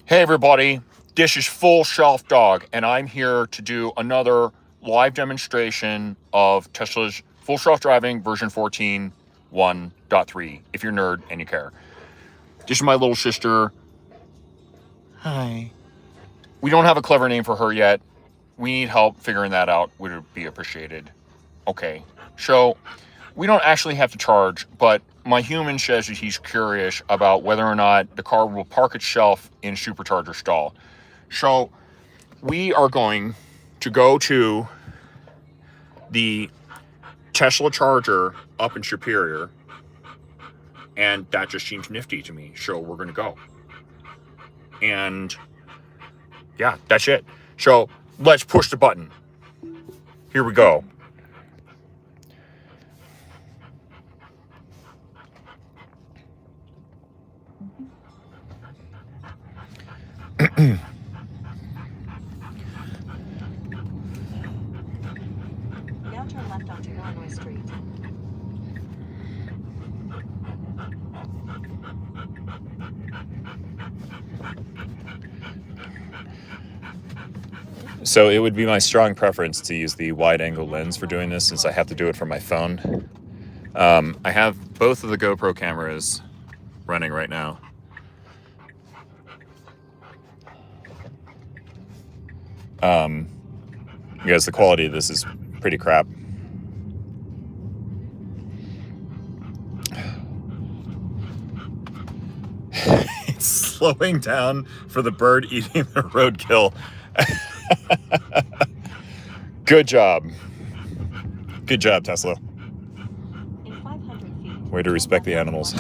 Hey everybody, this is Full Shelf Dog, and I'm here to do another live demonstration of Tesla's Full Shelf Driving version 14 1.3, if you're a nerd and you care. This is my little sister. Hi. We don't have a clever name for her yet. We need help figuring that out. Would be appreciated. Okay, so we don't actually have to charge, but my human says that he's curious about whether or not the car will park itself in supercharger stall. So we are going to go to the Tesla charger up in Superior, and that just seems nifty to me. So we're going to go. And yeah, that's it. So let's push the button. Here we go. Now turn left onto Illinois Street. So it would be my strong preference to use the wide-angle lens for doing this, since I have to do it from my phone. I have both of the GoPro cameras running right now. Because the quality of this is pretty crap. It's slowing down for the bird eating the roadkill. Good job. Good job, Tesla. In 500 feet, Way to respect the animals.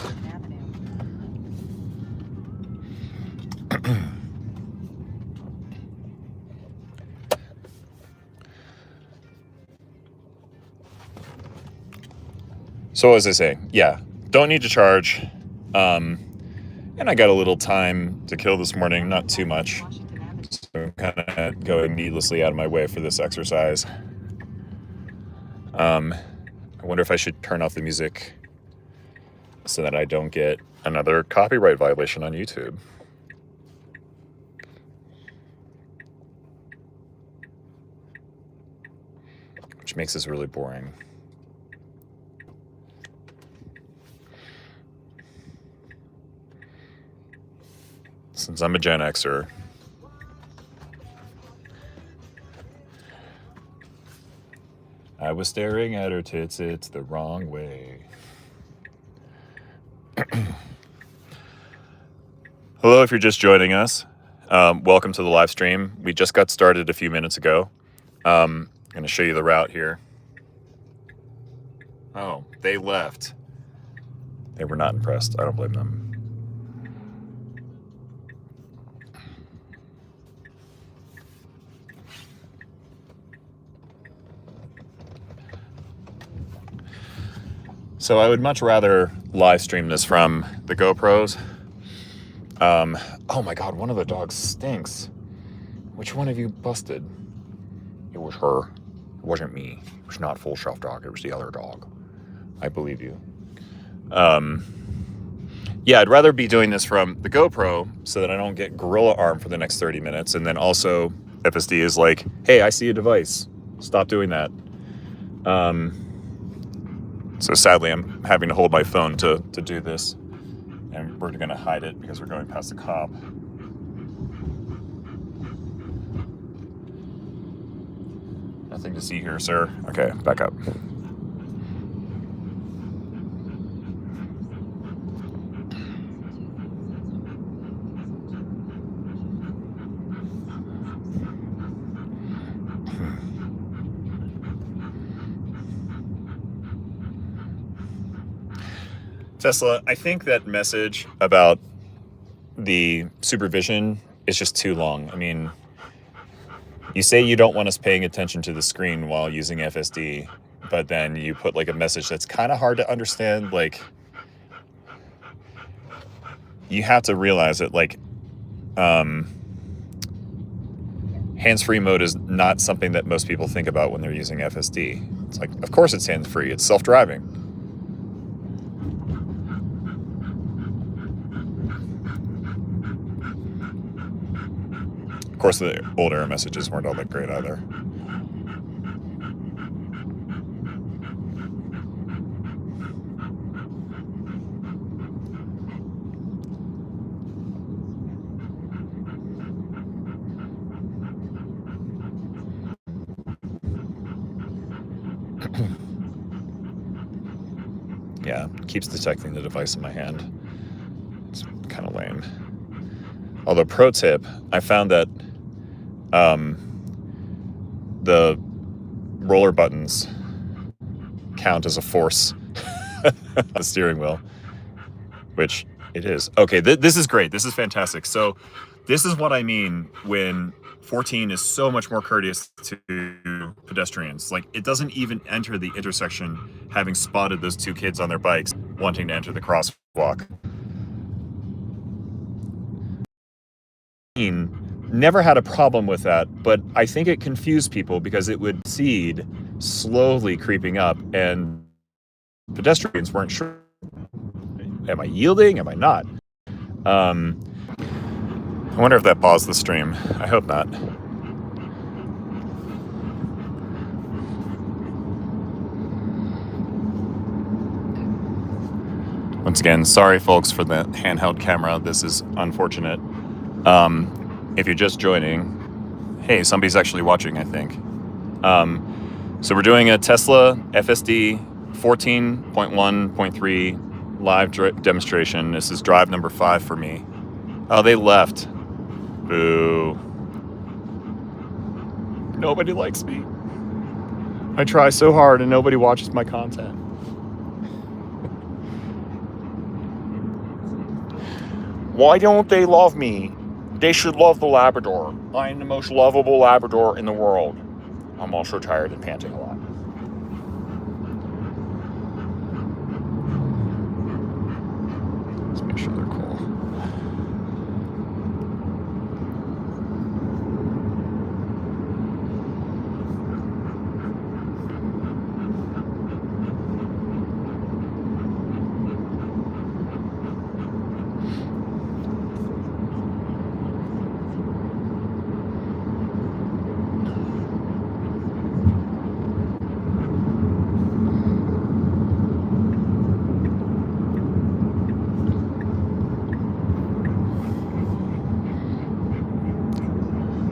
So what was I saying? Yeah, don't need to charge. And I got a little time to kill this morning, not too much. So I'm kind of going needlessly out of my way for this exercise. I wonder if I should turn off the music so that I don't get another copyright violation on YouTube. Which makes this really boring. Since I'm a Gen Xer, I was staring at her tits, it's the wrong way. Hello, if you're just joining us. Welcome to the live stream. We just got started a few minutes ago. I'm going to show you the route here. Oh, they left. They were not impressed. I don't blame them. So I would much rather live stream this from the GoPros. Oh my God, one of the dogs stinks. Which one of you busted? It was her. It wasn't me. It was not Full Shelf Dog. It was the other dog. I believe you. Yeah, I'd rather be doing this from the GoPro so that I don't get gorilla arm for the next 30 minutes. And then also FSD is like, hey, I see a device. Stop doing that. So sadly, I'm having to hold my phone to do this. And we're going to hide it because we're going past the cop. Nothing to see here, sir. Okay, back up. Tesla, I think that message about the supervision is just too long. I mean, you say you don't want us paying attention to the screen while using FSD, but then you put like a message that's kind of hard to understand. Like, you have to realize that like hands-free mode is not something that most people think about when they're using FSD. It's like, of course it's hands-free. It's self-driving. Of course, the old error messages weren't all that great either. Yeah, keeps detecting the device in my hand. It's kind of lame. Although, pro tip, I found that the roller buttons count as a force on the steering wheel, which it is. Okay, this is great. This is fantastic. So this is what I mean when 14 is so much more courteous to pedestrians. Like, it doesn't even enter the intersection having spotted those two kids on their bikes wanting to enter the crosswalk. Never had a problem with that, but I think it confused people because it would seed slowly creeping up and pedestrians weren't sure. Am I yielding? Am I not? I wonder if that paused the stream. I hope not. Once again, sorry folks for the handheld camera. This is unfortunate. If you're just joining, hey, somebody's actually watching, I think. So we're doing a Tesla FSD 14.1.3 live demonstration. This is drive number 5 for me. Oh, they left. Boo. Nobody likes me. I try so hard and nobody watches my content. Why don't they love me? They should love the Labrador. I am the most lovable Labrador in the world. I'm also tired and panting a lot. Let's make sure they're cool.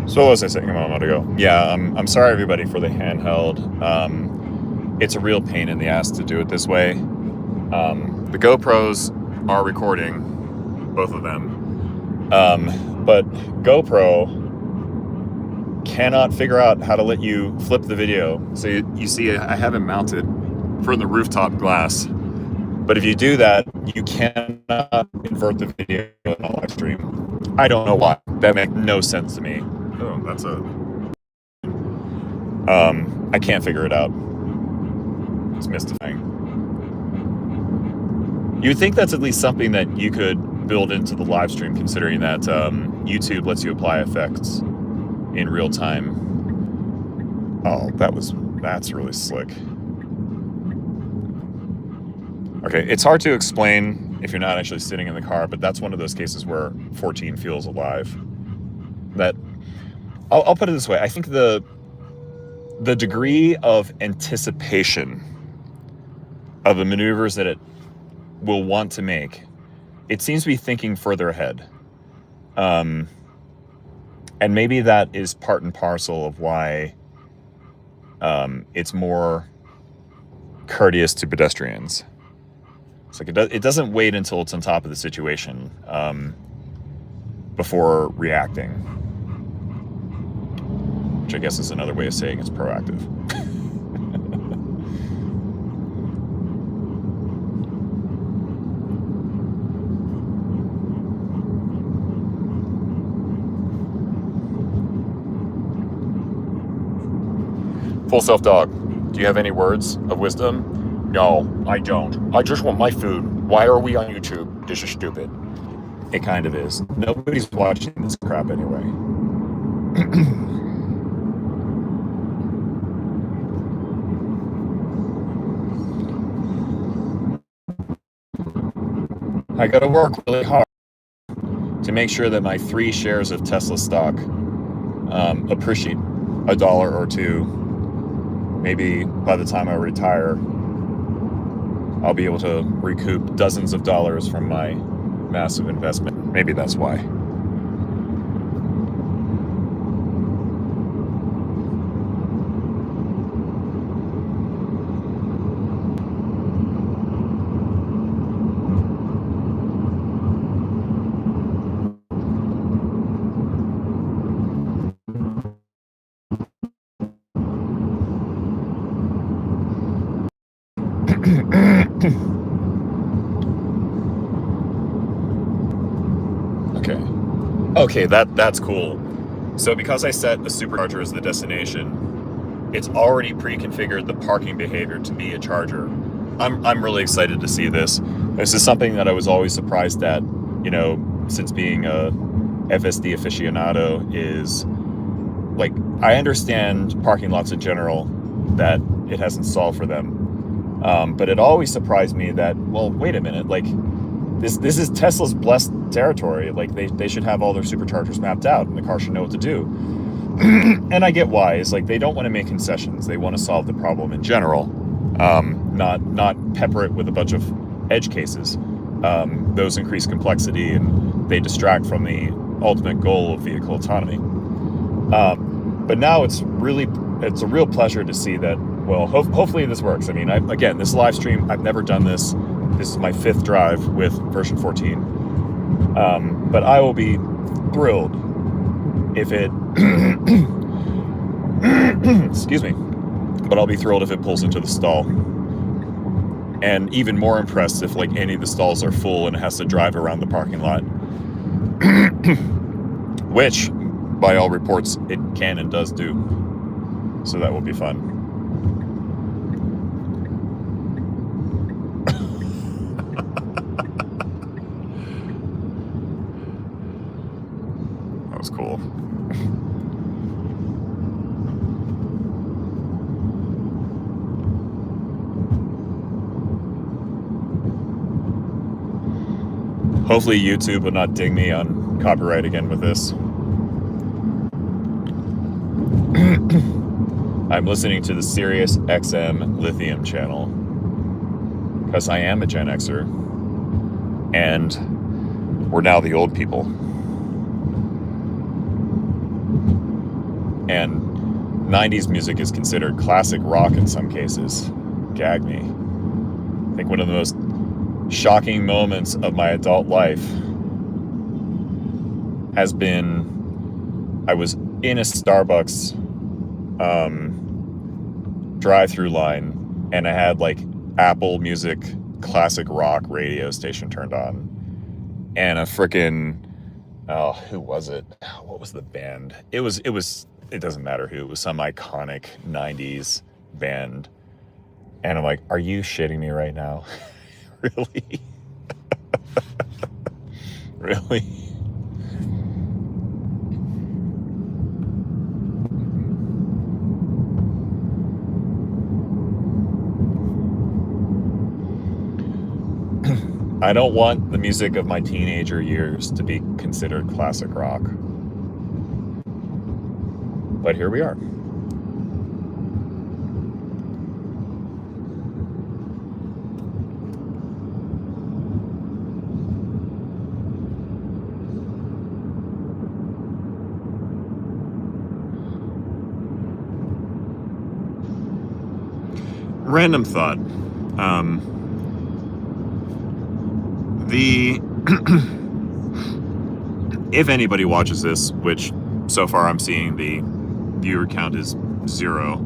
So what was I saying a moment ago? Yeah, I'm sorry everybody for the handheld. It's a real pain in the ass to do it this way. The GoPros are recording, both of them. But GoPro cannot figure out how to let you flip the video. So you see I have it mounted from the rooftop glass. But if you do that, you cannot invert the video in a live stream. I don't know why. That makes no sense to me. Oh, that's a... I can't figure it out. It's mystifying. You'd think that's at least something that you could build into the live stream, considering that YouTube lets you apply effects in real time. Oh, that's really slick. Okay, it's hard to explain if you're not actually sitting in the car, but that's one of those cases where 14 feels alive. That I'll put it this way. I think the degree of anticipation of the maneuvers that it will want to make, it seems to be thinking further ahead. And maybe that is part and parcel of why it's more courteous to pedestrians. It's like it doesn't wait until it's on top of the situation before reacting. Which I guess is another way of saying it's proactive. Full Self Dog, do you have any words of wisdom? No, I don't. I just want my food. Why are we on YouTube? This is stupid. It kind of is. Nobody's watching this crap anyway. I gotta work really hard to make sure that my 3 shares of Tesla stock appreciate a dollar or two. Maybe by the time I retire, I'll be able to recoup dozens of dollars from my massive investment. Maybe that's why. Okay, that's cool. So because I set a supercharger as the destination, it's already pre-configured the parking behavior to be a charger. I'm really excited to see this. This is something that I was always surprised at, since being a FSD aficionado, is like, I understand parking lots in general, that it hasn't solved for them. But it always surprised me that, well, wait a minute, like, this is Tesla's blessed territory. Like, they should have all their superchargers mapped out, and the car should know what to do. And I get why. It's like, they don't want to make concessions. They want to solve the problem in general, not pepper it with a bunch of edge cases. Those increase complexity, and they distract from the ultimate goal of vehicle autonomy. But now it's a real pleasure to see that, well, hopefully this works. I mean, again, this live stream, I've never done this. This is my 5th drive with version 14. But I will be thrilled if it, excuse me, but I'll be thrilled if it pulls into the stall. And even more impressed if, like, any of the stalls are full and it has to drive around the parking lot. Which, by all reports, it can and does do. So that will be fun. That was cool. Hopefully YouTube will not ding me on copyright again with this. I'm listening to the Sirius XM Lithium channel because I am a Gen Xer, and we're now the old people. And 90s music is considered classic rock in some cases. Gag me. I think one of the most shocking moments of my adult life has been, I was in a Starbucks drive-through line, and I had, like, Apple Music classic rock radio station turned on, and a frickin', who was it? What was the band? It doesn't matter who. It was some iconic 90s band, and I'm like, are you shitting me right now? Really? Really? I don't want the music of my teenager years to be considered classic rock. But here we are. Random thought. If anybody watches this, which so far I'm seeing the viewer count is 0.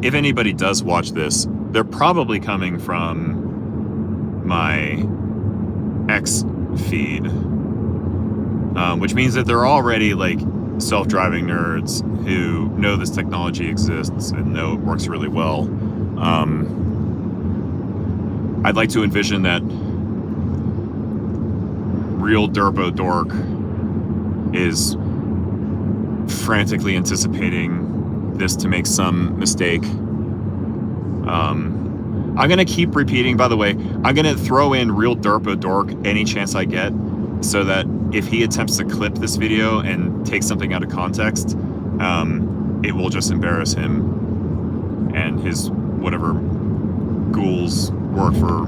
If anybody does watch this, they're probably coming from my X feed, which means that they're already, like, self-driving nerds who know this technology exists and know it works really well. I'd like to envision that real derpo dork is frantically anticipating this to make some mistake. I'm gonna keep repeating, by the way, I'm gonna throw in real derpo dork any chance I get, so that if he attempts to clip this video and take something out of context, it will just embarrass him and his whatever ghouls work for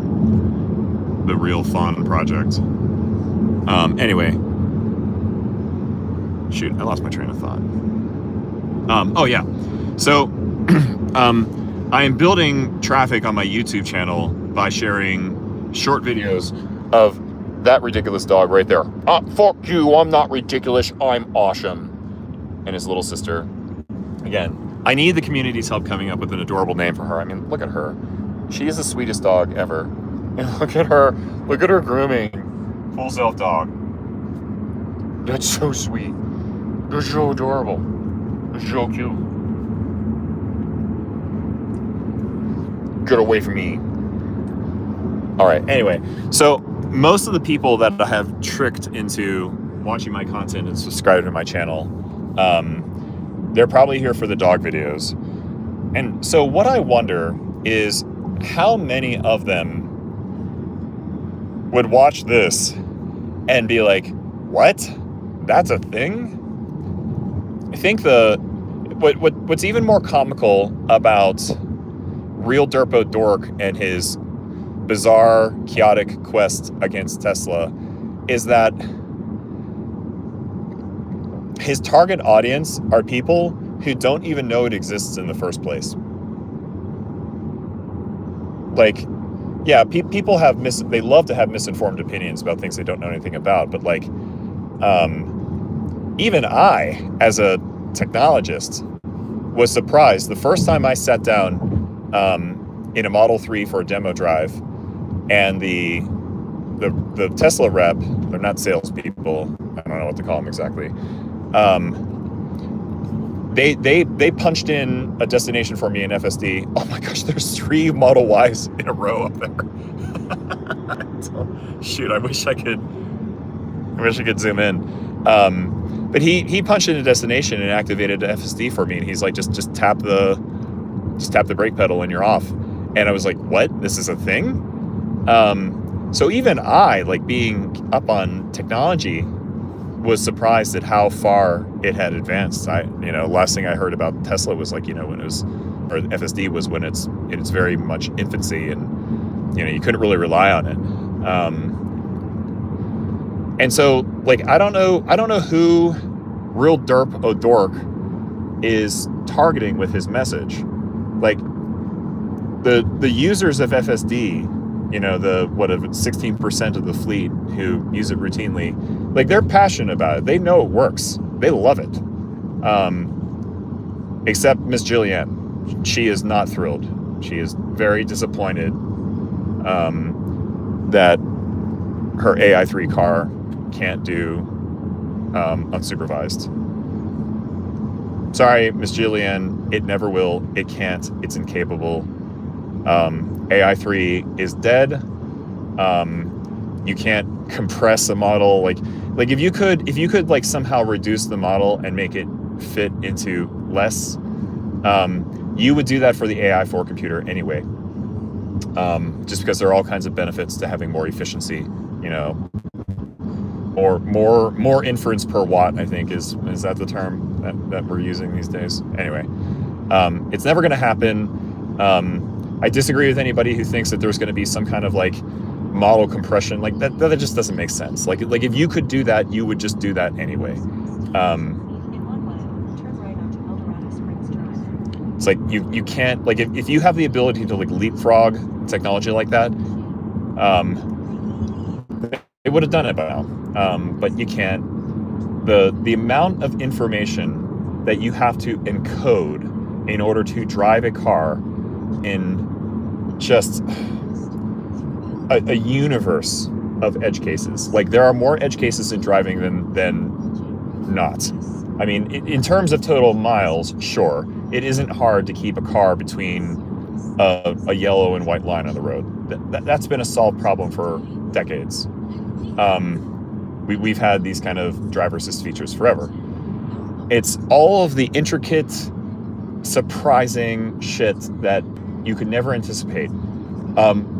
the Real Fun project. Anyway, shoot, I lost my train of thought. Oh yeah, so I am building traffic on my YouTube channel by sharing short videos of that ridiculous dog right there. Fuck you, I'm not ridiculous, I'm awesome. And his little sister. Again, I need the community's help coming up with an adorable name for her. I mean, look at her. She is the sweetest dog ever. And look at her grooming. Full self dog. That's so sweet. They're so adorable. They're so cute. Get away from me. All right, anyway, so most of the people that I have tricked into watching my content and subscribing to my channel, they're probably here for the dog videos. And so what I wonder is how many of them would watch this and be like, what? That's a thing? I think what's even more comical about Real Derpo Dork and his bizarre, chaotic quest against Tesla is that his target audience are people who don't even know it exists in the first place. Like, yeah, people have they love to have misinformed opinions about things they don't know anything about, but like, even I, as a technologist, was surprised the first time I sat down in a Model 3 for a demo drive, and the Tesla rep, they're not salespeople, I don't know what to call them exactly, they punched in a destination for me in FSD. Oh my gosh, there's 3 Model Ys in a row up there. Shoot, I wish I could zoom in. But he punched in a destination and activated FSD for me, and he's like, just tap the brake pedal and you're off. And I was like, what? This is a thing? So even I, like, being up on technology, was surprised at how far it had advanced. Last thing I heard about Tesla was like, when it was, or FSD was when it's in its very much infancy, and you couldn't really rely on it. And so, like, I don't know who Real Derp O'Dork is targeting with his message. Like, the users of FSD, the 16% of the fleet who use it routinely, like, they're passionate about it. They know it works. They love it. Except Miss Jillian. She is not thrilled. She is very disappointed that her AI3 car can't do unsupervised. Sorry, Miss Jillian, it never will. It can't. It's incapable. AI3 is dead. You can't compress a model. Like if you could like somehow reduce the model and make it fit into less, you would do that for the AI4 computer anyway. Just because there are all kinds of benefits to having more efficiency, or more inference per watt, I think is that the term that we're using these days? Anyway, it's never going to happen. I disagree with anybody who thinks that there's going to be some kind of like model compression. Like that just doesn't make sense. Like if you could do that, you would just do that anyway. In 1 mile, turn right onto Eldorado Springs Drive. It's like you can't, like, if you have the ability to like leapfrog technology like that, they would have done it by now. But you can't. The amount of information that you have to encode in order to drive a car in just a universe of edge cases. Like, there are more edge cases in driving than not. I mean, in terms of total miles, sure, it isn't hard to keep a car between a yellow and white line on the road. That's been a solved problem for decades. We've had these kind of driver assist features forever. It's all of the intricate, surprising shit that you could never anticipate.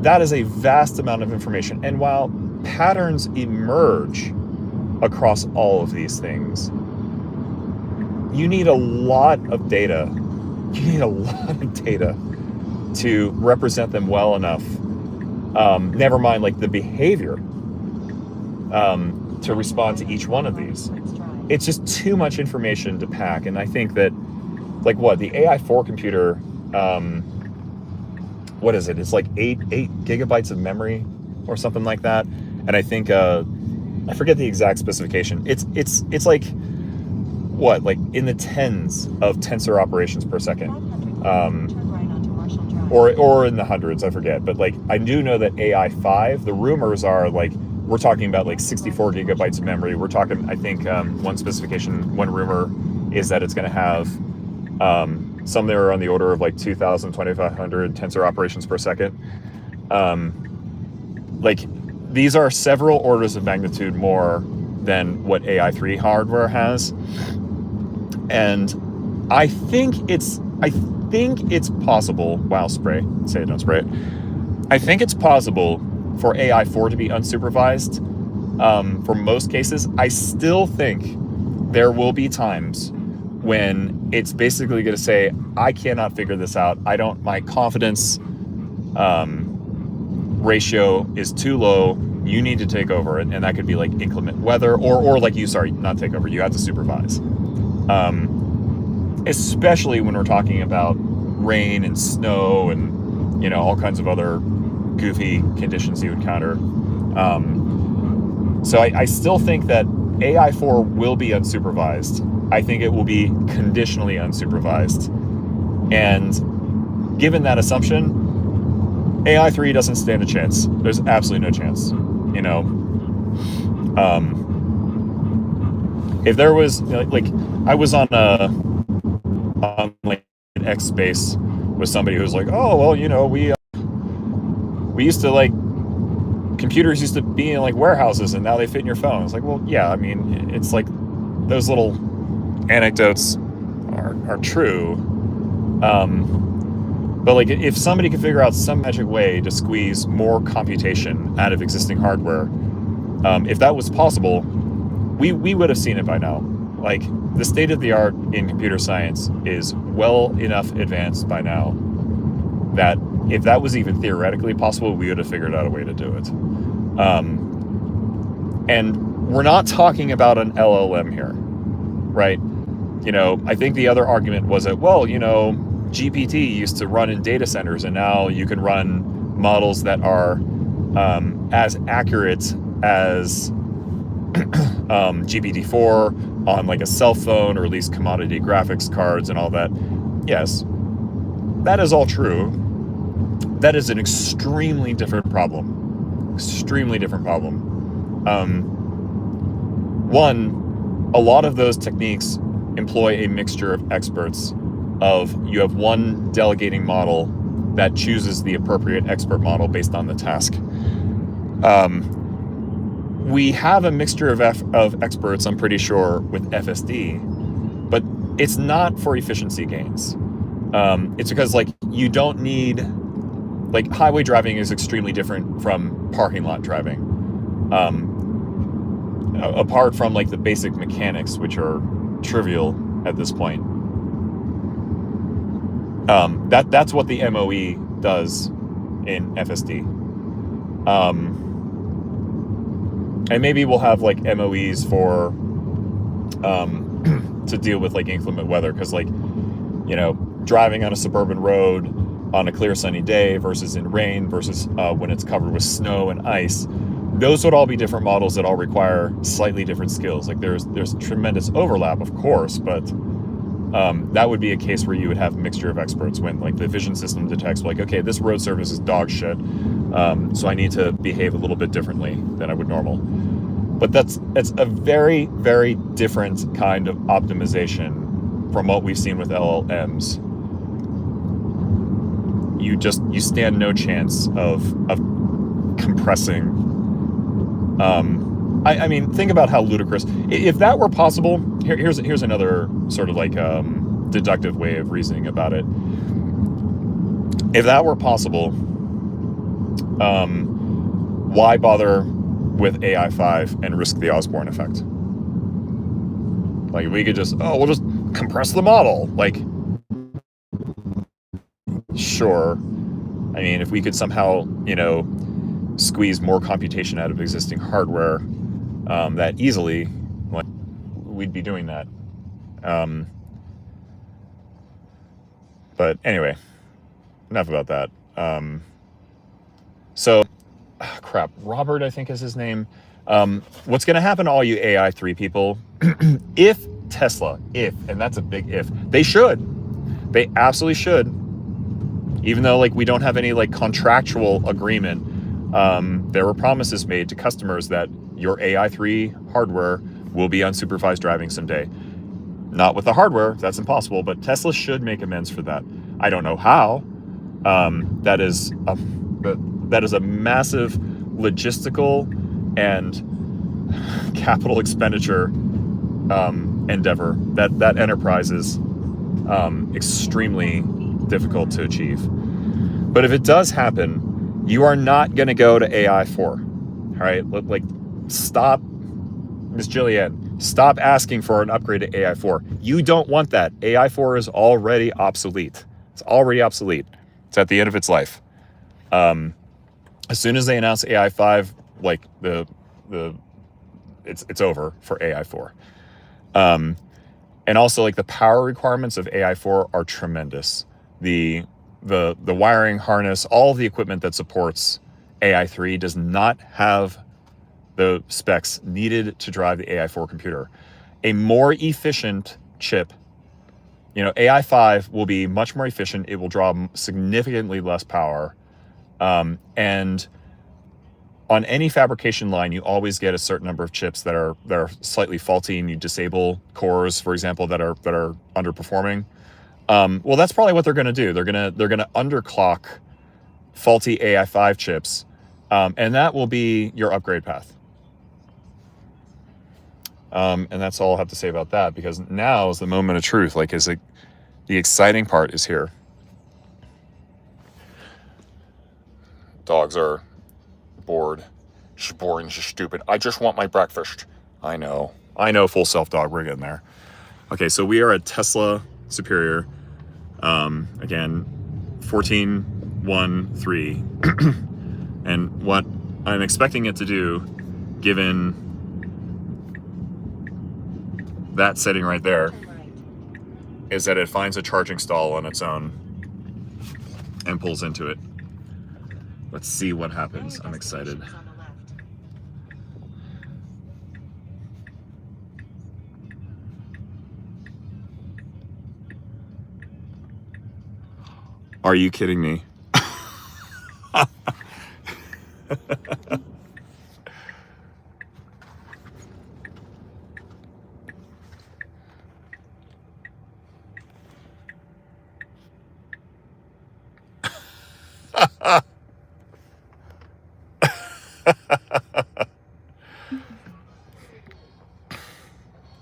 That is a vast amount of information. And while patterns emerge across all of these things. You need a lot of data. You need a lot of data to represent them well enough. Never mind like the behavior to respond to each one of these. It's just too much information to pack. And I think that, like the AI4 computer, what is it? It's like 8 gigabytes of memory or something like that. And I think, I forget the exact specification. It's like, what, like in the tens of tensor operations per second. Or in the hundreds, I forget. But like, I do know that AI5, the rumors are like, we're talking about like 64 gigabytes of memory. We're talking, I think, one rumor is that it's going to have somewhere on the order of like 2,000, 2,500 tensor operations per second. Like, these are several orders of magnitude more than what AI3 hardware has. And I think it's possible. Wow, spray. Say it, don't spray it. I think it's possible for AI4 to be unsupervised. For most cases, I still think there will be times when it's basically going to say, I cannot figure this out. My confidence ratio is too low. You need to take over. And that could be like inclement weather or like not take over. You have to supervise. Especially when we're talking about rain and snow and, all kinds of other goofy conditions you encounter. So I still think that AI4 will be unsupervised. I think it will be conditionally unsupervised. And given that assumption, AI3 doesn't stand a chance. There's absolutely no chance. If there was, like, I was on like an X space with somebody who was like, oh, well, we used to, like, computers used to be in like warehouses and now they fit in your phone. It's like, well, yeah, I mean, it's like those little anecdotes are true. But like, if somebody could figure out some magic way to squeeze more computation out of existing hardware, if that was possible, we would have seen it by now. Like, the state of the art in computer science is well enough advanced by now that if that was even theoretically possible, we would have figured out a way to do it. And we're not talking about an LLM here, right? I think the other argument was that, well, GPT used to run in data centers, and now you can run models that are as accurate as GPT-4 on like a cell phone, or at least commodity graphics cards and all that. Yes, that is all true. That is an extremely different problem. One, a lot of those techniques employ a mixture of experts. You have one delegating model that chooses the appropriate expert model based on the task. We have a mixture of experts, I'm pretty sure, with FSD, but it's not for efficiency gains. It's because, like, you don't need, like, highway driving is extremely different from parking lot driving. Apart from like the basic mechanics, which are trivial at this point. That's what the MOE does in FSD. And maybe we'll have like MOEs for to deal with like inclement weather, because, like, driving on a suburban road on a clear sunny day versus in rain versus when it's covered with snow and ice, those would all be different models that all require slightly different skills. Like, there's tremendous overlap, of course, but that would be a case where you would have a mixture of experts when, like, the vision system detects, like, okay, this road surface is dog shit, so I need to behave a little bit differently than I would normal. But that's a very, very different kind of optimization from what we've seen with LLMs. You stand no chance of compressing. I mean, think about how ludicrous. If that were possible, here's another sort of like deductive way of reasoning about it. If that were possible, why bother with AI5 and risk the Osborne effect. Like, we could just, we'll just compress the model. Like, sure. I mean, if we could somehow, squeeze more computation out of existing hardware that easily, like, we'd be doing that. But anyway, enough about that. Crap, Robert, I think is his name. What's going to happen to all you AI3 people, if Tesla, and that's a big if, they absolutely should, even though like we don't have any like contractual agreement, there were promises made to customers that your AI3 hardware will be unsupervised driving someday. Not with the hardware, that's impossible, but Tesla should make amends for that. I don't know how. That is a massive logistical and capital expenditure endeavor. That enterprise is extremely difficult to achieve. But if it does happen, you are not going to go to AI4. All right, like, stop, Miss Jillian. Stop asking for an upgrade to AI4. You don't want that. AI4 is already obsolete. It's already obsolete. It's at the end of its life. As soon as they announce AI5, like it's over for AI4. And also, like, the power requirements of AI4 are tremendous. The wiring harness, all the equipment that supports AI3 does not have the specs needed to drive the AI4 computer. A more efficient chip, AI5 will be much more efficient. It will draw significantly less power. And on any fabrication line, you always get a certain number of chips that are slightly faulty, and you disable cores, for example, that are underperforming. Well, that's probably what they're going to do. They're going to underclock faulty AI5 chips, and that will be your upgrade path. And that's all I'll have to say about that, because now is the moment of truth. Like, the exciting part is here. Dogs are bored. She's boring. She's stupid. I just want my breakfast. I know. Full self dog. We're getting there. Okay, so we are at Tesla Superior. Again, 14.1.3. And what I'm expecting it to do, given that setting right there, is that it finds a charging stall on its own and pulls into it. Let's see what happens. I'm excited. Are you kidding me?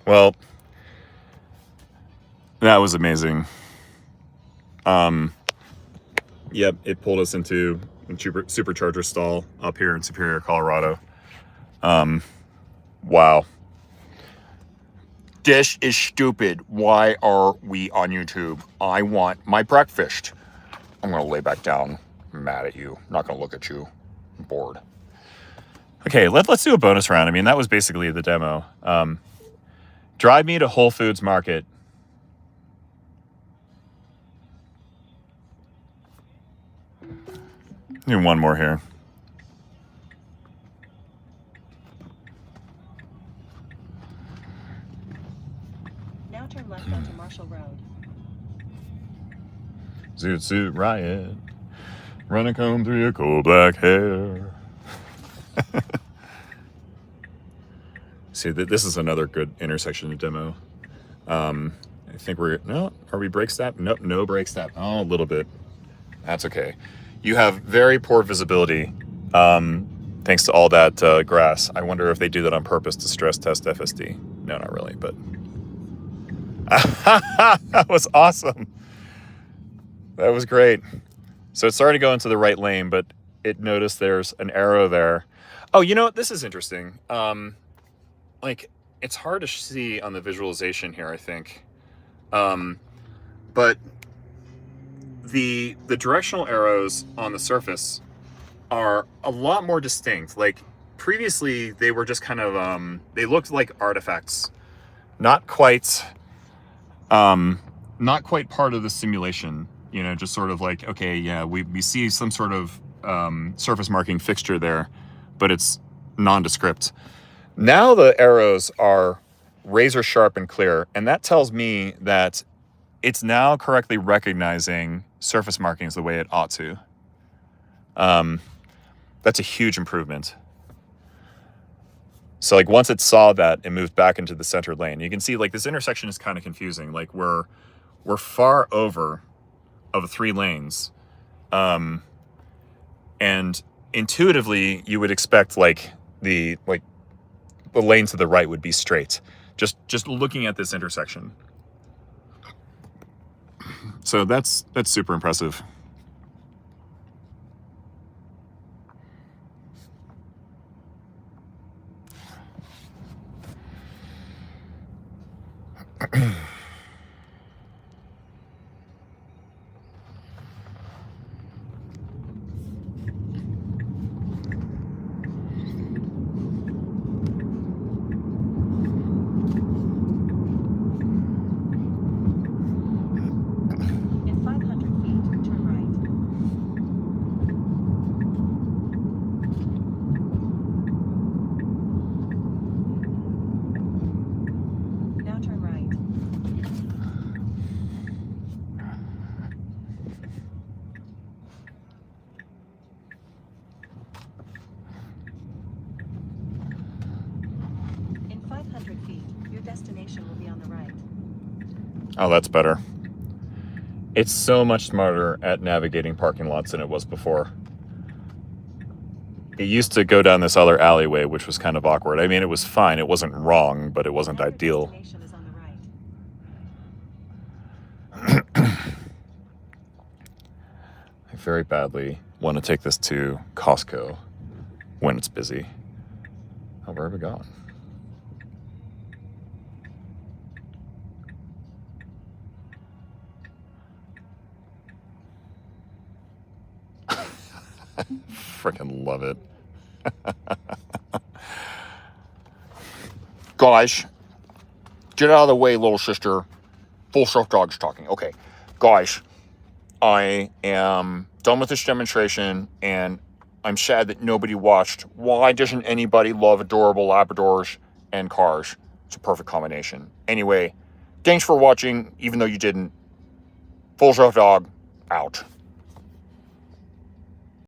Well, that was amazing. Yep, it pulled us into a supercharger stall up here in Superior, Colorado. Wow. This is stupid. Why are we on YouTube? I want my breakfast. I'm going to lay back down. I'm mad at you. I'm not going to look at you. I'm bored. Okay, let's do a bonus round. I mean, that was basically the demo. Drive me to Whole Foods Market. Do one more here. Now turn left onto Marshall Road. Zoot suit riot. Running comb through your coal black hair. See, this is another good intersection demo. I think are we brake step? Nope, no brake step. Oh, a little bit. That's okay. You have very poor visibility, thanks to all that grass. I wonder if they do that on purpose to stress test FSD. No, not really, but that was awesome. That was great. So it started to go into the right lane, but it noticed there's an arrow there. Oh, you know what? This is interesting. Like, it's hard to see on the visualization here, I think. But the directional arrows on the surface are a lot more distinct. Like, previously, they were just kind of, they looked like artifacts. Not quite part of the simulation, you know, just sort of like, okay, yeah, we see some sort of surface marking fixture there, but it's nondescript. Now the arrows are razor sharp and clear, and that tells me that it's now correctly recognizing surface markings the way it ought to. That's a huge improvement. So like once it saw that, it moved back into the center lane. You can see like this intersection is kind of confusing. Like we're far over of 3 lanes. And intuitively you would expect like the lane to the right would be straight. Just looking at this intersection. So that's super impressive. In 500 feet, turn right. Now turn right. In 500 feet, your destination will be on the right. Oh, that's better. It's so much smarter at navigating parking lots than it was before. It used to go down this other alleyway, which was kind of awkward. I mean, it was fine. It wasn't wrong, but it wasn't Now your ideal. destination is on the right. I very badly want to take this to Costco when it's busy. Oh, where have we gone? Freaking love it. Guys, get out of the way, little sister. Full Self Dog's talking. Okay, guys, I am done with this demonstration, and I'm sad that nobody watched. Why doesn't anybody love adorable Labradors and cars? It's a perfect combination. Anyway, thanks for watching, even though you didn't. Full Self Dog, out.